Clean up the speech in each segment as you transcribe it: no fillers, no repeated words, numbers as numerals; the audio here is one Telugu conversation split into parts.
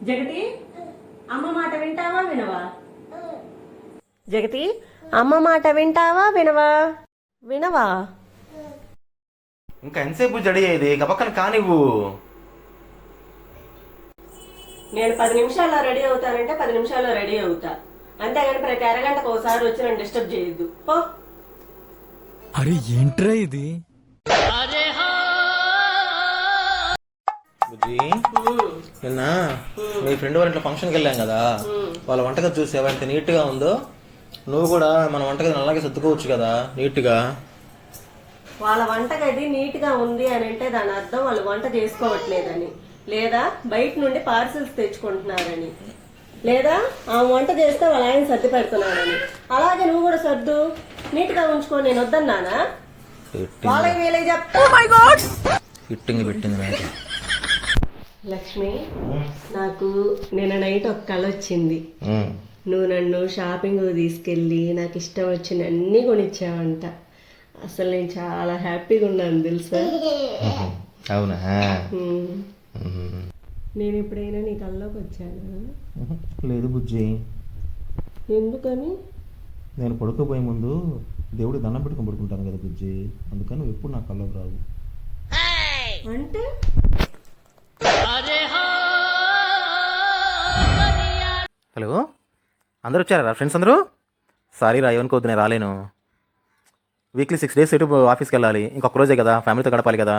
జగతి అమ్మ మాట వింటావా వినవా? జగతి అమ్మ మాట వింటావా వినవా? వినవా? ఇంకా ఎంతసేపు జడి అయ్యేది గబక్కన కానివ్వు. నేను 10 నిమిషాల్లో రెడీ అవుతానంటే 10 నిమిషాల్లో రెడీ అవుతా, అంతేగాని ప్రతి అరగంటకు ఒకసారి వచ్చి నన్ను డిస్టర్బ్ చేయొద్దు. పో. అరే ఏంట్రా ఇది? బుజ్జి, నిన్న మీ ఫ్రెండ్ వాళ్ళ ఇంట్లో ఫంక్షన్కి వెళ్ళాం కదా, వాళ్ళ వంటగది చూసావా ఎంత నీట్గా ఉందో? నువ్వు కూడా మన వంటగదిని అలాగే సర్దుకోవచ్చు కదా నీట్గా. వాళ్ళ వంటగది నీట్ గా ఉంది అని అంటే దాని అర్థం వాళ్ళు వంట చేసుకోవట్లేదని, లేదా బయట నుండి పార్సిల్స్ తెచ్చుకుంటున్నారని, లేదా ఆ వంట చేస్తే వాళ్ళ ఆయన సర్ది పెడుతున్నారని. అలాగే నువ్వు కూడా సర్దు, నీట్ గా ఉంచుకో. నేను వద్దన్నానా? వాళ్ళకి వీలే చెప్తా. ఫిట్టింగ్ పెట్టింది నాకు. లక్ష్మి, నాకు నిన్న నైట్ ఒక కళ వచ్చింది. నువ్వు నన్ను షాపింగ్ తీసుకెళ్ళి నాకు ఇష్టం వచ్చిన అన్ని కొనిచ్చావంట. అసలు నేను చాలా హ్యాపీగా ఉన్నాను తెలుసా? అవునా? నేను ఎప్పుడైనా నీ కల్లోకి వచ్చానా? లేదు బుజ్జి. ఎందుకని? నేను పడుకోబోయే ముందు దేవుడి దండం పెట్టుకొని పడుకుంటాను కదా బుజ్జి, అందుకని నువ్వు ఎప్పుడు నా కల్లోకి రావు. అంటే హలో, అందరూ వచ్చారా ఫ్రెండ్స్ అందరూ? సారీ రా, ఏమనుకోవద్దు, నేను రాలేను. వీక్లీ 6 days ఎటు ఆఫీస్కి వెళ్ళాలి, ఇంకొక రోజే కదా ఫ్యామిలీతో గడపాలి కదా.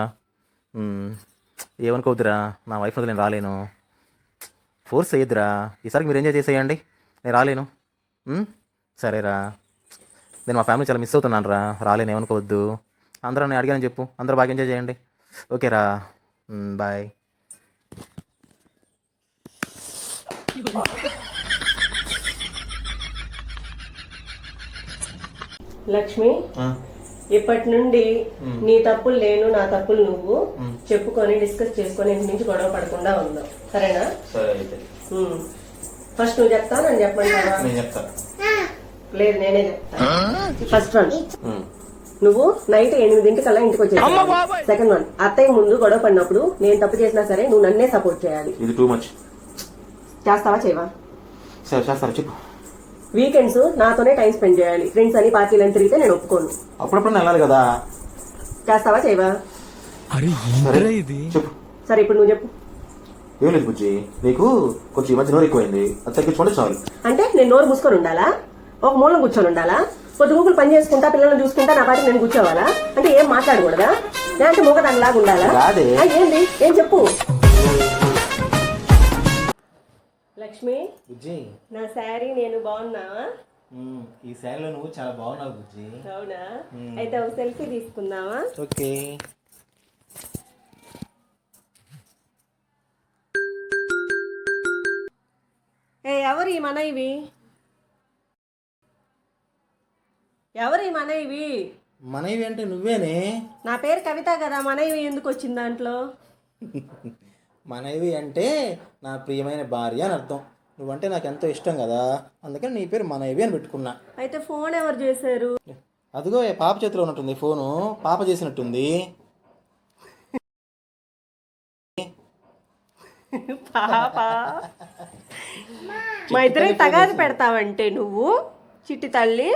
ఏమనుకోవద్దురా, నా వైఫ్ నేను రాలేను. ఫోర్స్ చేయొద్దురా, ఈసారికి మీరు ఎంజాయ్ చేసేయండి, నేను రాలేను. సరేరా, నేను మా ఫ్యామిలీ చాలా మిస్ అవుతున్నాను రా, రాలేను, ఏమనుకోవద్దు. అందరూ నేను అడిగానని చెప్పు, అందరూ బాగా ఎంజాయ్ చేయండి. ఓకేరా, బాయ్. లక్ష్మి, ఇప్పటి నుండి నీ తప్పులు నేను, నా తప్పులు నువ్వు చెప్పుకొని డిస్కస్ చేసుకొని ఇంటి నుంచి గొడవ పడకుండా ఉందాం, సరేనా? ఫస్ట్ నువ్వు చెప్తావు, నేను చెప్పమంటావా? లేదు, నేనే చెప్తా. ఫస్ట్ వన్, నువ్వు నైట్ 8 ఇంటికి వచ్చేసావు. సెకండ్ వన్, అత్తయ్య ముందు గొడవ పడినప్పుడు నేను తప్పు చేసినా సరే నువ్వు నన్నే సపోర్ట్ చేయాలి. ఇది టూ మచ్. చేస్తావా చేయవా? సరే చేస్తాను, చెప్పు. వీకెండ్స్ నాతోనే టైం స్పెండ్ చేయాలి, ఫ్రెండ్స్ అని పార్టీలను తిరిగితే నేను ఒప్పుకోను. అప్పుడప్పుడు వెళ్ళాలి కదా. చేస్తావా చేయవా? అరే ఏంట్రా ఇది? చెప్పు. సరే ఇప్పుడు నువ్వు చెప్పు. ఏం లేదు బుజ్జి, నీకు కొంచెం ఈ మధ్య నోరు ఎక్కువైంది, అది తగ్గించుకుంటే చాలు. అంటే నేను నోరు మూసుకొని ఉండాలా? ఒక మూలం కూర్చొని ఉండాలా? పొద్దు గూగులు పని చేసుకుంటా, పిల్లల్ని చూసుకుంటా, నా పాటికి నేను కూర్చోవాలా? అంటే ఏం మాట్లాడకూడదా? లేదంటే మూగదానిలాగా ఉండాలా? ఏంది? ఏం చెప్పు. లక్ష్మి, బుజ్జి, నా శారీ నేను బాగున్నావా? ఈ శారీలో నువ్వు చాలా బాగున్నావు బుజ్జి. అవునా? అయితే ఒక సెల్ఫీ తీసుకుందామా? ఓకే. ఎవరు ఈ మనయివి? ఎవరు ఈ మనయివి? మనవి అంటే నువ్వేనే. నా పేరు కవిత కదా, మనయివి ఎందుకు వచ్చింది దాంట్లో? మనవి అంటే నా ప్రియమైన భార్య అని అర్థం. నువ్వంటే నాకు ఎంతో ఇష్టం కదా, అందుకని నీ పేరు మనవి అని పెట్టుకున్నా. అయితే ఫోన్ ఎవరు చేశారు? అదిగో పాప చేతిలో ఉన్నట్టుంది ఫోను, పాప చేసినట్టుంది. పాప, మా ఇద్దరికి తగాదు పెడతావంటే నువ్వు చిట్టి తల్లి.